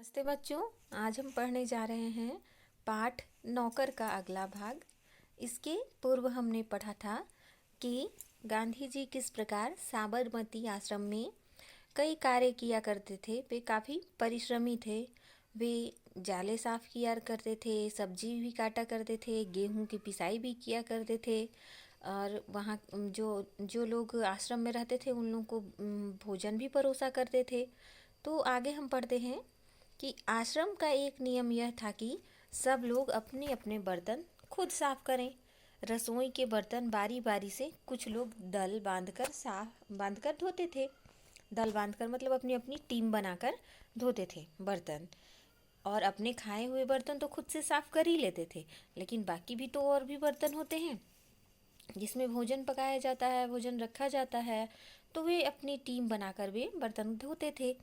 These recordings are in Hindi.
नमस्ते बच्चों। आज हम पढ़ने जा रहे हैं पाठ नौकर का अगला भाग। इसके पूर्व हमने पढ़ा था कि गांधी जी किस प्रकार साबरमती आश्रम में कई कार्य किया करते थे। वे काफ़ी परिश्रमी थे। वे जाले साफ किया करते थे, सब्जी भी काटा करते थे, गेहूं की पिसाई भी किया करते थे। और वहाँ जो जो लोग आश्रम में रहते थे उन लोगों को भोजन भी परोसा करते थे। तो आगे हम पढ़ते हैं कि आश्रम का एक नियम यह था कि सब लोग अपने अपने बर्तन खुद साफ करें। रसोई के बर्तन बारी बारी से कुछ लोग दल बांधकर धोते थे। दल बांधकर मतलब अपनी अपनी टीम बनाकर धोते थे बर्तन। और अपने खाए हुए बर्तन तो खुद से साफ कर ही लेते थे, लेकिन बाकी भी तो और भी बर्तन होते हैं जिसमें भोजन पकाया जाता है, भोजन रखा जाता है। तो वे अपनी टीम बनाकर वे बर्तन धोते थे।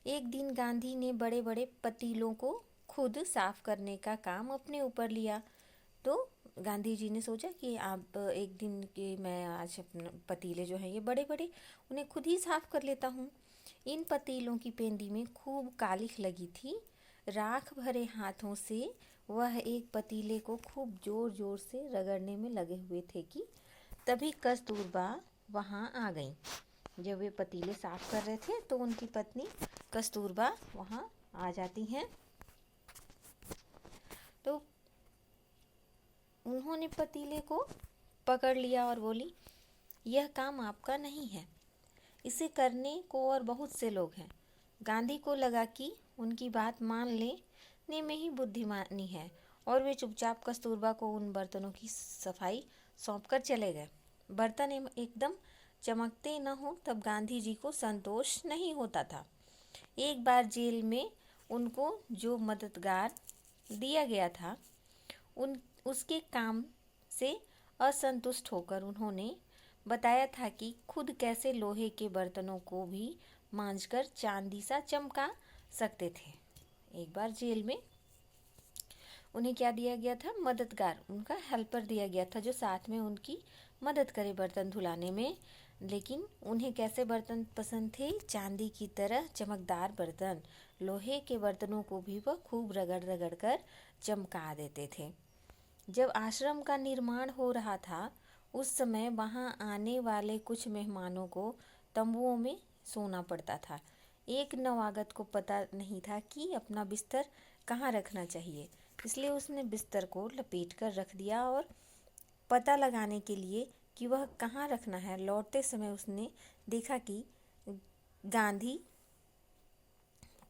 एक दिन गांधी ने बड़े बड़े पतीलों को खुद साफ करने का काम अपने ऊपर लिया। तो गांधी जी ने सोचा कि आप एक दिन के मैं आज अपने पतीले जो हैं ये बड़े बड़े उन्हें खुद ही साफ कर लेता हूँ। इन पतीलों की पेंदी में खूब कालिख लगी थी। राख भरे हाथों से वह एक पतीले को खूब जोर जोर से रगड़ने में लगे हुए थे कि तभी कस्तूरबा वहाँ आ गई। जब वे पतीले साफ कर रहे थे तो उनकी पत्नी कस्तूरबा वहाँ आ जाती हैं। तो उन्होंने पतीले को पकड़ लिया और बोली, यह काम आपका नहीं है, इसे करने को और बहुत से लोग हैं। गांधी को लगा कि उनकी बात मान लेने में ही बुद्धिमानी है और वे चुपचाप कस्तूरबा को उन बर्तनों की सफाई सौंपकर चले गए। बर्तन एकदम चमकते न हो तब गांधी जी को संतोष नहीं होता था। एक बार जेल में उनको जो मददगार दिया गया था उसके काम से असंतुष्ट होकर उन्होंने बताया था कि खुद कैसे लोहे के बर्तनों को भी मांजकर चांदी सा चमका सकते थे। एक बार जेल में उन्हें क्या दिया गया था? मददगार, उनका हेल्पर दिया गया था जो साथ में उनकी मदद करे बर्तन धुलाने में। लेकिन उन्हें कैसे बर्तन पसंद थे? चांदी की तरह चमकदार बर्तन। लोहे के बर्तनों को भी वह खूब रगड़ रगड़ कर चमका देते थे। जब आश्रम का निर्माण हो रहा था उस समय वहां आने वाले कुछ मेहमानों को तंबुओं में सोना पड़ता था। एक नवागत को पता नहीं था कि अपना बिस्तर कहाँ रखना चाहिए, इसलिए उसने बिस्तर को लपेट कर रख दिया और पता लगाने के लिए कि वह कहाँ रखना है लौटते समय उसने देखा कि गांधी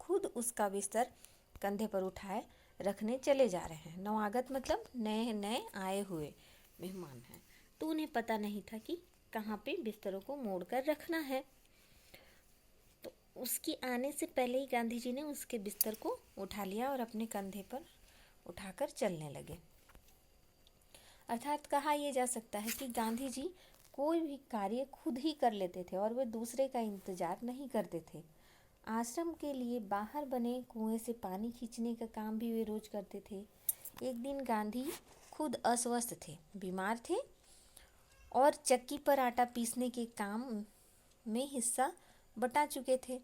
खुद उसका बिस्तर कंधे पर उठाए रखने चले जा रहे हैं। नवागत मतलब नए नए आए हुए मेहमान हैं, तो उन्हें पता नहीं था कि कहाँ पे बिस्तरों को मोड़ कर रखना है। तो उसकी आने से पहले ही गांधी जी ने उसके बिस्तर को उठा लिया और अपने कंधे पर उठाकर चलने लगे। अर्थात कहा यह जा सकता है कि गांधी जी कोई भी कार्य खुद ही कर लेते थे और वे दूसरे का इंतजार नहीं करते थे। आश्रम के लिए बाहर बने कुएं से पानी खींचने का काम भी वे रोज करते थे। एक दिन गांधी खुद अस्वस्थ थे, बीमार थे और चक्की पर आटा पीसने के काम में हिस्सा बटा चुके थे।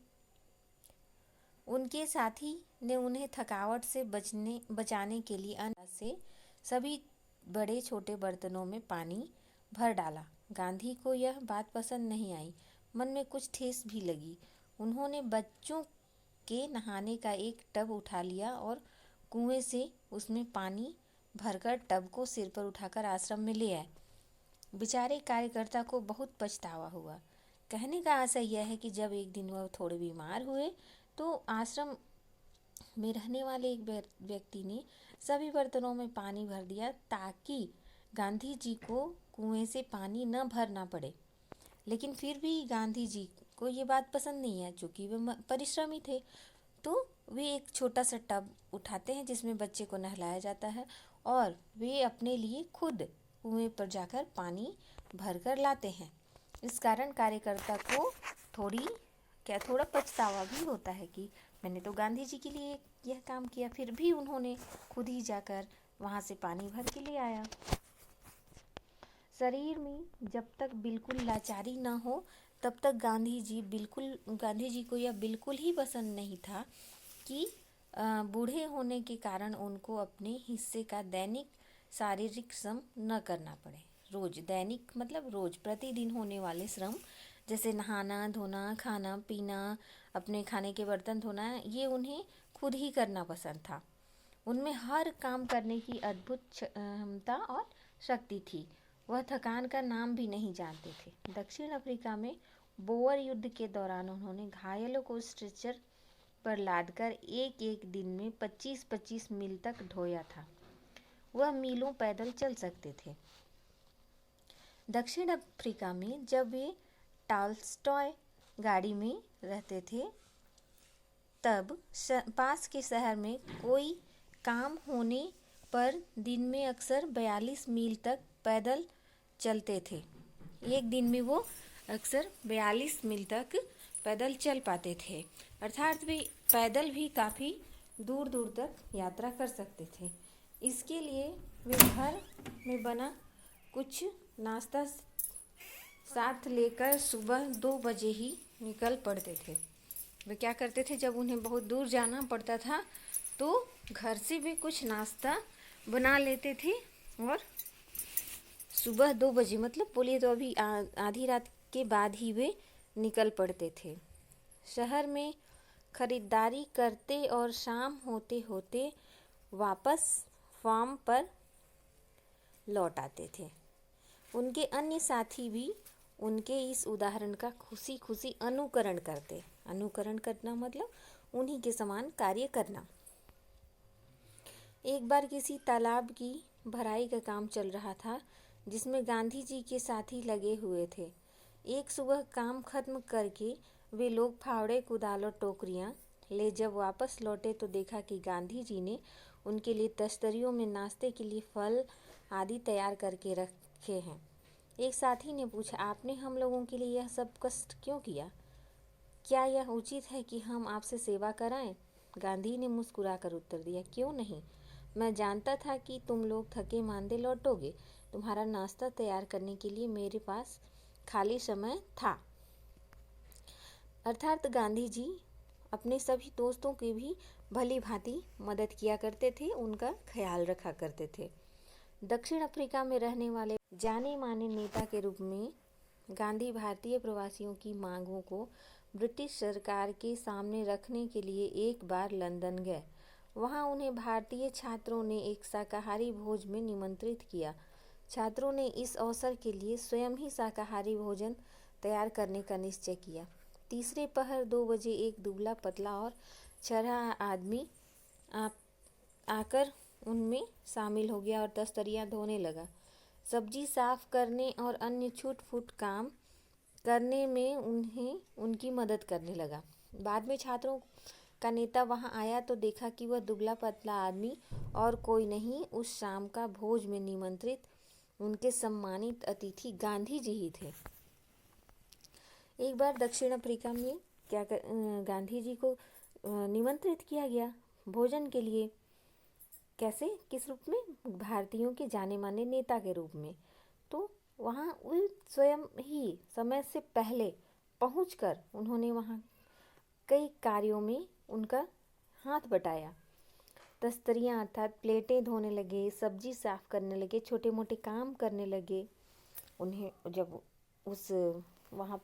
उनके साथी ने उन्हें थकावट से बचाने के लिए अन्न से सभी बड़े छोटे बर्तनों में पानी भर डाला। गांधी को यह बात पसंद नहीं आई, मन में कुछ ठेस भी लगी। उन्होंने बच्चों के नहाने का एक टब उठा लिया और कुएं से उसमें पानी भरकर टब को सिर पर उठाकर आश्रम में ले आए। बेचारे कार्यकर्ता को बहुत पछतावा हुआ। कहने का आशय यह है कि जब एक दिन वह थोड़े बीमार हुए तो आश्रम में रहने वाले एक व्यक्ति ने सभी बर्तनों में पानी भर दिया ताकि गांधी जी को कुएं से पानी न भरना पड़े। लेकिन फिर भी गांधी जी को ये बात पसंद नहीं है, चूँकि वे परिश्रमी थे। तो वे एक छोटा सा टब उठाते हैं जिसमें बच्चे को नहलाया जाता है और वे अपने लिए खुद कुएं पर जाकर पानी भर कर लाते हैं। इस कारण कार्यकर्ता को थोड़ा पछतावा भी होता है कि मैंने तो गांधी जी के लिए यह काम किया, फिर भी उन्होंने खुद ही जाकर वहाँ से पानी भर के ले आया। शरीर में जब तक बिल्कुल लाचारी न हो तब तक गांधी जी को यह बिल्कुल ही पसंद नहीं था कि बूढ़े होने के कारण उनको अपने हिस्से का दैनिक शारीरिक श्रम न करना पड़े। रोज, दैनिक मतलब रोज, प्रतिदिन होने वाले श्रम जैसे नहाना धोना, खाना पीना, अपने खाने के बर्तन धोना, ये उन्हें खुद ही करना पसंद था। उनमें हर काम करने की अद्भुत क्षमता और शक्ति थी। वह थकान का नाम भी नहीं जानते थे। दक्षिण अफ्रीका में बोअर युद्ध के दौरान उन्होंने घायलों को स्ट्रेचर पर लादकर एक एक दिन में 25-25 मील तक ढोया था। वह मीलों पैदल चल सकते थे। दक्षिण अफ्रीका में जब वे टॉल्स्टॉय गाड़ी में रहते थे, तब पास के शहर में कोई काम होने पर दिन में अक्सर 42 मील तक पैदल चलते थे। एक दिन में वो अक्सर 42 मील तक पैदल चल पाते थे, अर्थात वे पैदल भी काफ़ी दूर दूर तक यात्रा कर सकते थे। इसके लिए वे घर में बना कुछ नाश्ता साथ लेकर सुबह 2 बजे ही निकल पड़ते थे। वे क्या करते थे, जब उन्हें बहुत दूर जाना पड़ता था तो घर से वे कुछ नाश्ता बना लेते थे और सुबह 2 बजे, मतलब बोलिए तो अभी आधी रात के बाद ही वे निकल पड़ते थे। शहर में खरीदारी करते और शाम होते होते वापस फार्म पर लौट आते थे। उनके अन्य साथी भी उनके इस उदाहरण का खुशी खुशी अनुकरण करते। अनुकरण करना मतलब उन्हीं के समान कार्य करना। एक बार किसी तालाब की भराई का काम चल रहा था जिसमें गांधी जी के साथी लगे हुए थे। एक सुबह काम खत्म करके वे लोग फावड़े, कुदाल और टोकरियां ले जब वापस लौटे तो देखा कि गांधी जी ने उनके लिए तश्तरियों में नाश्ते के लिए फल आदि तैयार करके रखे हैं। एक साथी ने पूछा, आपने हम लोगों के लिए यह सब कष्ट क्यों किया? क्या यह उचित है कि हम आपसे सेवा कराएं? गांधी ने मुस्कुराकर उत्तर दिया, क्यों नहीं। मैं जानता था कि तुम लोग थके मांदे लौटोगे। तुम्हारा नाश्ता तैयार करने के लिए मेरे पास खाली समय था। अर्थात गांधी जी अपने सभी दोस्तों की भी भली भांति मदद किया करते थे, उनका ख्याल रखा करते थे। दक्षिण अफ्रीका में रहने वाले जाने माने नेता के रूप में गांधी भारतीय प्रवासियों की मांगों को ब्रिटिश सरकार के सामने रखने के लिए एक बार लंदन गए। वहां उन्हें भारतीय छात्रों ने एक शाकाहारी भोज में निमंत्रित किया। छात्रों ने इस अवसर के लिए स्वयं ही शाकाहारी भोजन तैयार करने का निश्चय किया। तीसरे पहर 2 बजे एक दुबला पतला और चरहा आदमी आकर उनमें शामिल हो गया और तश्तरियाँ धोने लगा। सब्जी साफ करने और अन्य छूट-फूट काम करने में उन्हें उनकी मदद करने लगा। बाद में छात्रों का नेता वहां आया तो देखा कि वह दुबला पतला आदमी और कोई नहीं, उस शाम का भोज में निमंत्रित उनके सम्मानित अतिथि गांधी जी ही थे। एक बार दक्षिण अफ्रीका में गांधी जी को निमंत्रित किया गया भोजन के लिए। कैसे, किस रूप में? भारतीयों के जाने माने नेता के रूप में। तो वहाँ वो स्वयं ही समय से पहले पहुंचकर उन्होंने वहाँ कई कार्यों में उनका हाथ बटाया। तश्तरियाँ अर्थात प्लेटें धोने लगे, सब्जी साफ करने लगे, छोटे मोटे काम करने लगे। उन्हें जब उस वहाँ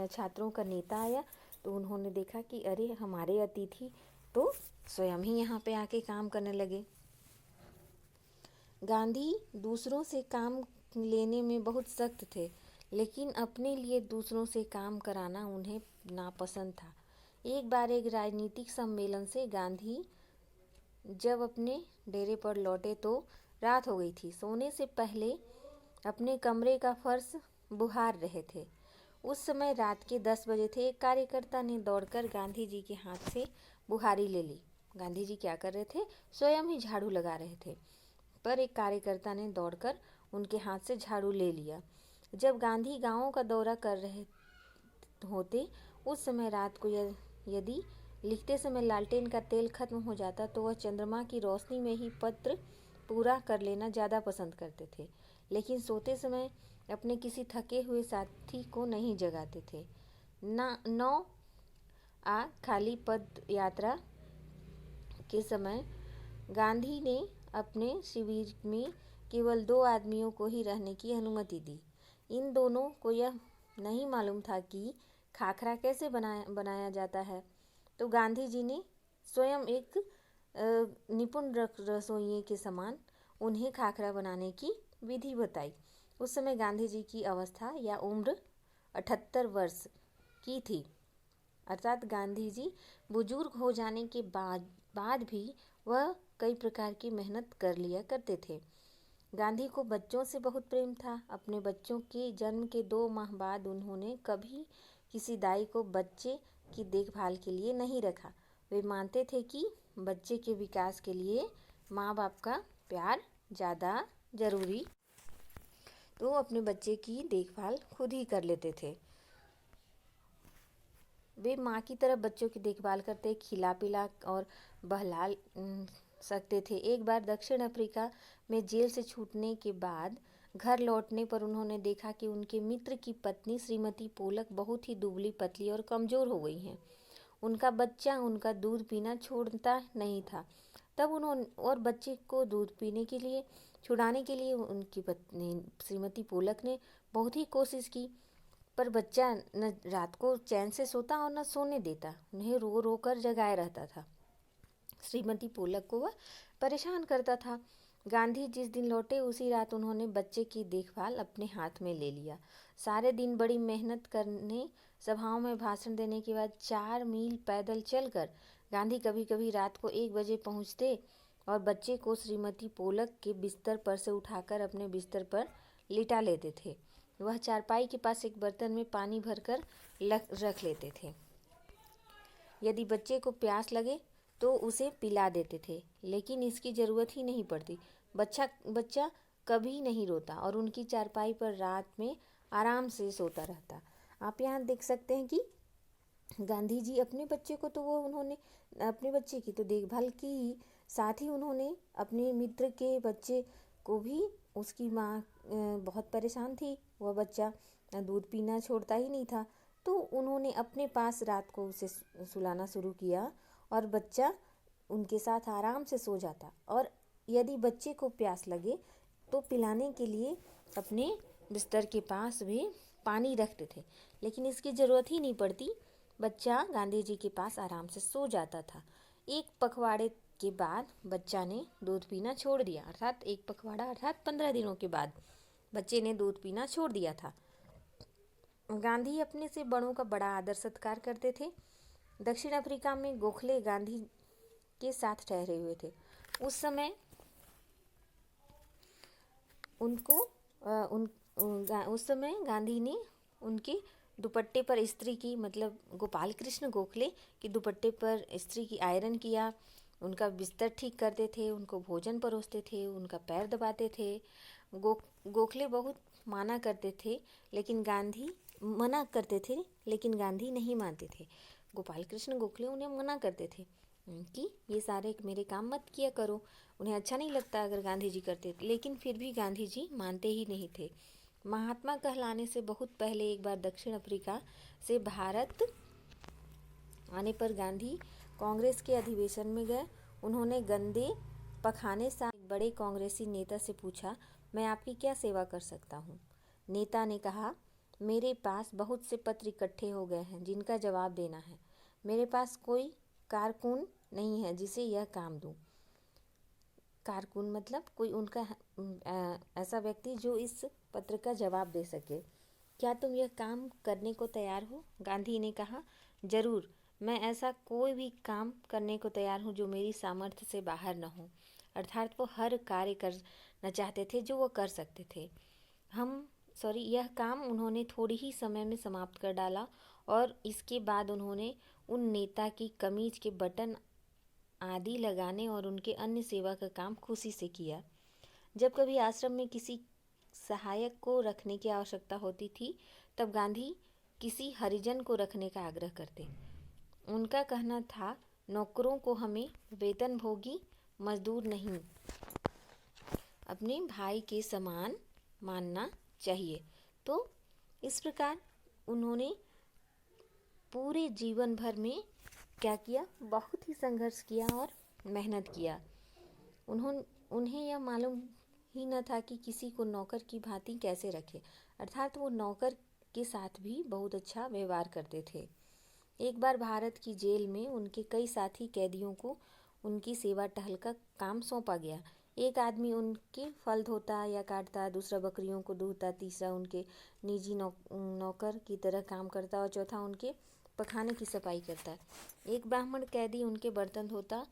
छात्रों का नेता आया तो उन्होंने देखा कि अरे हमारे अतिथि तो स्वयं ही यहाँ पे आके काम करने लगे। गांधी दूसरों से काम लेने में बहुत सख्त थे, लेकिन अपने लिए दूसरों से काम कराना उन्हें नापसंद था। एक बार एक राजनीतिक सम्मेलन से गांधी जब अपने डेरे पर लौटे तो रात हो गई थी। सोने से पहले अपने कमरे का फर्श बुहार रहे थे। उस समय रात के 10 बजे थे। एक कार्यकर्ता ने दौड़कर गांधी जी के हाथ से बुहारी ले ली। गांधी जी क्या कर रहे थे? स्वयं ही झाड़ू लगा रहे थे, पर एक कार्यकर्ता ने दौड़कर उनके हाथ से झाड़ू ले लिया। जब गांधी गांवों का दौरा कर रहे होते, उस समय रात को यदि लिखते समय लालटेन का तेल खत्म हो जाता तो वह चंद्रमा की रोशनी में ही पत्र पूरा कर लेना ज़्यादा पसंद करते थे, लेकिन सोते समय अपने किसी थके हुए साथी को नहीं जगाते थे। खाली पद यात्रा के समय गांधी ने अपने शिविर में केवल 2 आदमियों को ही रहने की अनुमति दी। इन दोनों को यह नहीं मालूम था कि खाखरा कैसे बनाया जाता है, तो गांधी जी ने स्वयं एक निपुण रसोइये के समान उन्हें खाखरा बनाने की विधि बताई। उस समय गांधी जी की अवस्था या उम्र 78 वर्ष की थी, अर्थात गांधी जी बुजुर्ग हो जाने के बाद भी वह कई प्रकार की मेहनत कर लिया करते थे। गांधी को बच्चों से बहुत प्रेम था। अपने बच्चों के जन्म के 2 माह बाद उन्होंने कभी किसी दाई को बच्चे की देखभाल के लिए नहीं रखा। वे मानते थे कि बच्चे के विकास के लिए माँ बाप का प्यार ज़्यादा जरूरी, तो अपने बच्चे की देखभाल खुद ही कर लेते थे। वे माँ की तरह बच्चों की देखभाल करते, खिला पिला और बहला सकते थे। एक बार दक्षिण अफ्रीका में जेल से छूटने के बाद घर लौटने पर उन्होंने देखा कि उनके मित्र की पत्नी श्रीमती पोलक बहुत ही दुबली पतली और कमज़ोर हो गई हैं। उनका बच्चा उनका दूध पीना छोड़ता नहीं था। तब उन्होंने और बच्चे को दूध पीने के लिए छुड़ाने के लिए उनकी पत्नी श्रीमती पोलक ने बहुत ही कोशिश की, पर बच्चा न रात को चैन से सोता और न सोने देता, उन्हें रो रो कर जगाए रहता था। श्रीमती पोलक को वह परेशान करता था। गांधी जिस दिन लौटे उसी रात उन्होंने बच्चे की देखभाल अपने हाथ में ले लिया। सारे दिन बड़ी मेहनत करने, सभाओं में भाषण देने के बाद 4 मील पैदल चलकर गांधी कभी कभी रात को 1 बजे पहुंचते और बच्चे को श्रीमती पोलक के बिस्तर पर से उठाकर अपने बिस्तर पर लिटा लेते थे। वह चारपाई के पास एक बर्तन में पानी भरकर रख लेते थे। यदि बच्चे को प्यास लगे तो उसे पिला देते थे, लेकिन इसकी ज़रूरत ही नहीं पड़ती। बच्चा कभी नहीं रोता और उनकी चारपाई पर रात में आराम से सोता रहता। आप यहाँ देख सकते हैं कि गांधी जी अपने बच्चे को तो उन्होंने अपने बच्चे की तो देखभाल की, साथ ही उन्होंने अपने मित्र के बच्चे को भी, उसकी माँ बहुत परेशान थी, वह बच्चा दूध पीना छोड़ता ही नहीं था, तो उन्होंने अपने पास रात को उसे सुलाना शुरू किया और बच्चा उनके साथ आराम से सो जाता। और यदि बच्चे को प्यास लगे तो पिलाने के लिए अपने बिस्तर के पास भी पानी रखते थे, लेकिन इसकी ज़रूरत ही नहीं पड़ती। बच्चा गांधी जी के पास आराम से सो जाता था। एक पखवाड़े के बाद बच्चा ने दूध पीना छोड़ दिया, अर्थात एक पखवाड़ा अर्थात 15 दिनों के बाद बच्चे ने दूध पीना छोड़ दिया था। गांधी अपने से बड़ों का बड़ा आदर सत्कार करते थे। दक्षिण अफ्रीका में गोखले गांधी के साथ ठहरे हुए थे। उस समय उस समय गांधी ने उनके दुपट्टे पर इस्त्री की, मतलब गोपाल कृष्ण गोखले के दुपट्टे पर इस्त्री की, आयरन किया, उनका बिस्तर ठीक करते थे, उनको भोजन परोसते थे, उनका पैर दबाते थे। गोखले बहुत मना करते थे, लेकिन गांधी नहीं मानते थे। गोपाल कृष्ण गोखले उन्हें मना करते थे कि ये सारे मेरे काम मत किया करो, उन्हें अच्छा नहीं लगता अगर गांधी जी करते, लेकिन फिर भी गांधी जी मानते ही नहीं थे। महात्मा कहलाने से बहुत पहले एक बार दक्षिण अफ्रीका से भारत आने पर गांधी कांग्रेस के अधिवेशन में गए। उन्होंने गंदे पखाने साथ एक बड़े कांग्रेसी नेता से पूछा, मैं आपकी क्या सेवा कर सकता हूँ? नेता ने कहा, मेरे पास बहुत से पत्र इकट्ठे हो गए हैं जिनका जवाब देना है। मेरे पास कोई कारकुन नहीं है जिसे यह काम दूँ। कारकुन मतलब कोई उनका ऐसा व्यक्ति जो इस पत्र का जवाब दे सके। क्या तुम यह काम करने को तैयार हो? गांधी ने कहा, जरूर, मैं ऐसा कोई भी काम करने को तैयार हूँ जो मेरी सामर्थ्य से बाहर न हो। अर्थात वो हर कार्य करना चाहते थे जो वो कर सकते थे। यह काम उन्होंने थोड़ी ही समय में समाप्त कर डाला और इसके बाद उन्होंने उन नेता की कमीज के बटन आदि लगाने और उनके अन्य सेवा का काम खुशी से किया। जब कभी आश्रम में किसी सहायक को रखने की आवश्यकता होती थी, तब गांधी किसी हरिजन को रखने का आग्रह करते। उनका कहना था, नौकरों को हमें वेतनभोगी मजदूर नहीं, अपने भाई के समान मानना चाहिए। तो इस प्रकार उन्होंने पूरे जीवन भर में क्या किया, बहुत ही संघर्ष किया और मेहनत किया। उन्हें यह मालूम ही न था कि किसी को नौकर की भांति कैसे रखे, अर्थात वो नौकर के साथ भी बहुत अच्छा व्यवहार करते थे। एक बार भारत की जेल में उनके कई साथी कैदियों को उनकी सेवा टहल का काम सौंपा गया। एक आदमी उनके फल धोता या काटता, दूसरा बकरियों को दूहता, तीसरा उनके निजी नौकर की तरह काम करता और चौथा उनके पखाने की सफाई करता। एक ब्राह्मण कैदी उनके बर्तन धोता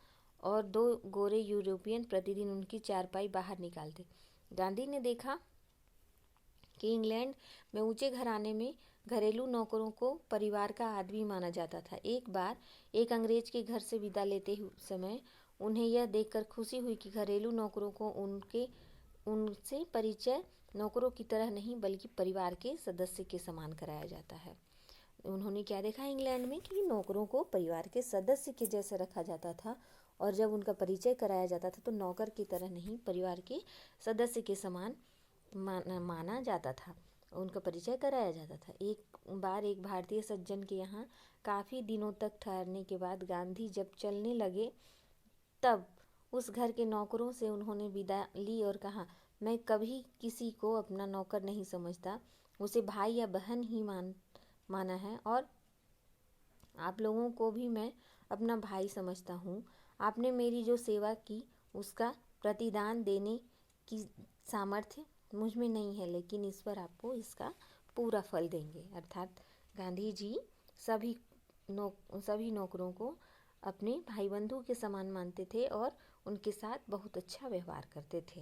और 2 गोरे यूरोपियन प्रतिदिन उनकी चारपाई बाहर निकालते। गांधी ने देखा कि इंग्लैंड में ऊंचे घराने में घरेलू नौकरों को परिवार का आदमी माना जाता था। एक बार एक अंग्रेज के घर से विदा लेते समय उन्हें यह देखकर खुशी हुई कि घरेलू नौकरों को उनसे परिचय नौकरों की तरह नहीं बल्कि परिवार के सदस्य के समान कराया जाता है। उन्होंने क्या देखा इंग्लैंड में कि नौकरों को परिवार के सदस्य के जैसे रखा जाता था और जब उनका परिचय कराया जाता था तो नौकर की तरह नहीं, परिवार के सदस्य के समान माना जाता था, उनका परिचय कराया जाता था। एक बार एक भारतीय सज्जन के यहाँ काफ़ी दिनों तक ठहरने के बाद गांधी जब चलने लगे तब उस घर के नौकरों से उन्होंने विदा ली और कहा, मैं कभी किसी को अपना नौकर नहीं समझता, उसे भाई या बहन ही माना है और आप लोगों को भी मैं अपना भाई समझता हूँ। आपने मेरी जो सेवा की उसका प्रतिदान देने की सामर्थ्य मुझ में नहीं है, लेकिन इस पर आपको इसका पूरा फल देंगे। अर्थात गांधी जी सभी नौकरों को अपने भाई बंधु के समान मानते थे और उनके साथ बहुत अच्छा व्यवहार करते थे।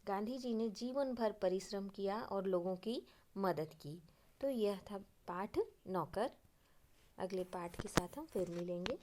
गांधी जी ने जीवन भर परिश्रम किया और लोगों की मदद की। तो यह था पाठ नौकर। अगले पाठ के साथ हम फिर मिलेंगे।